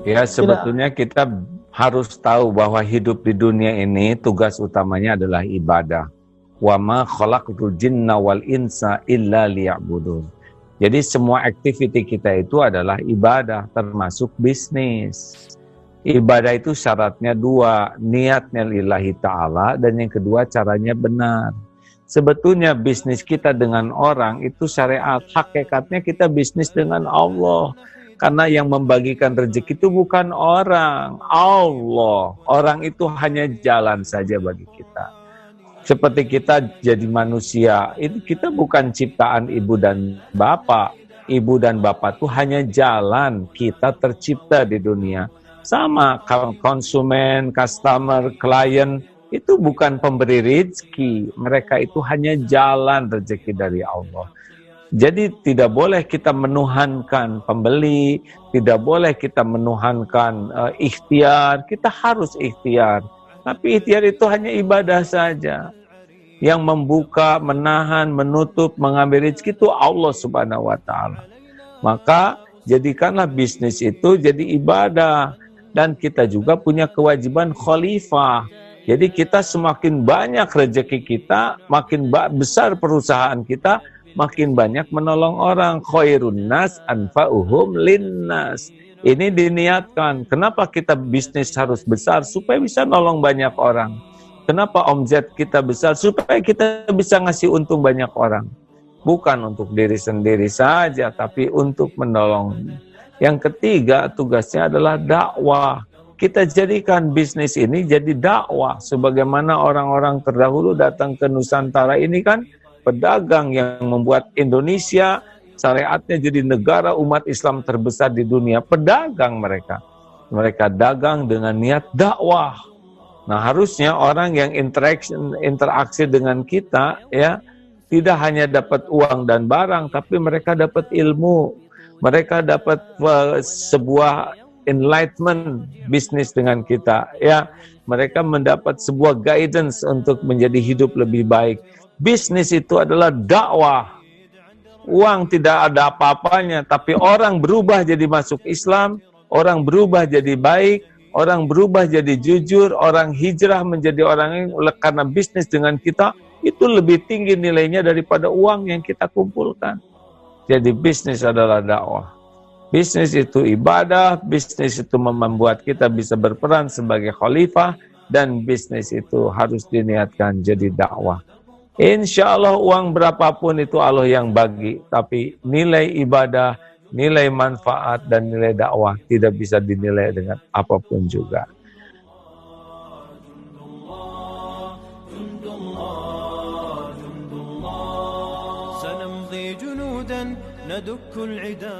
Ya, sebetulnya kita harus tahu bahwa hidup di dunia ini tugas utamanya adalah ibadah. Wa ma khalaqtul jinna wal insa illa liya'budun. Jadi semua aktiviti kita itu adalah ibadah, termasuk bisnis. Ibadah itu syaratnya dua, niatnya lillahi ta'ala, dan yang kedua caranya benar. Sebetulnya bisnis kita dengan orang itu syariat, hakikatnya kita bisnis dengan Allah. Karena yang membagikan rezeki itu bukan orang, Allah. Orang itu hanya jalan saja bagi kita. Seperti kita jadi manusia, itu kita bukan ciptaan ibu dan bapak. Ibu dan bapak itu hanya jalan kita tercipta di dunia. Sama konsumen, customer, klien, itu bukan pemberi rezeki. Mereka itu hanya jalan rezeki dari Allah. Jadi tidak boleh kita menuhankan pembeli, tidak boleh kita menuhankan ikhtiar, kita harus ikhtiar. Tapi ikhtiar itu hanya ibadah saja. Yang membuka, menahan, menutup, mengambil rezeki itu Allah Subhanahu wa Ta'ala. Maka jadikanlah bisnis itu jadi ibadah. Dan kita juga punya kewajiban khalifah. Jadi kita semakin banyak rezeki kita, makin besar perusahaan kita, makin banyak menolong orang. Khairun nas anfa'uhum linnas. Ini diniatkan. Kenapa kita bisnis harus besar? Supaya bisa nolong banyak orang. Kenapa omzet kita besar? Supaya kita bisa ngasih untung banyak orang. Bukan untuk diri sendiri saja, tapi untuk menolong. Yang ketiga, tugasnya adalah dakwah. Kita jadikan bisnis ini jadi dakwah. Sebagaimana orang-orang terdahulu datang ke Nusantara ini kan pedagang yang membuat Indonesia syariatnya jadi negara umat Islam terbesar di dunia. Pedagang mereka. Mereka dagang dengan niat dakwah. Nah, harusnya orang yang interaksi dengan kita ya tidak hanya dapat uang dan barang, tapi mereka dapat ilmu. Mereka dapat sebuah enlightenment bisnis dengan kita ya. Mereka mendapat sebuah guidance untuk menjadi hidup lebih baik. Bisnis itu adalah dakwah. Uang tidak ada apa-apanya, tapi orang berubah jadi masuk Islam, orang berubah jadi baik, orang berubah jadi jujur, orang hijrah menjadi orang yang karena bisnis dengan kita, itu lebih tinggi nilainya daripada uang yang kita kumpulkan. Jadi bisnis adalah dakwah. Bisnis itu ibadah, bisnis itu membuat kita bisa berperan sebagai khalifah, dan bisnis itu harus diniatkan jadi dakwah. Insya Allah uang berapapun itu Allah yang bagi, tapi nilai ibadah, nilai manfaat, dan nilai dakwah tidak bisa dinilai dengan apapun juga. سنمضي جنودا ندك العدا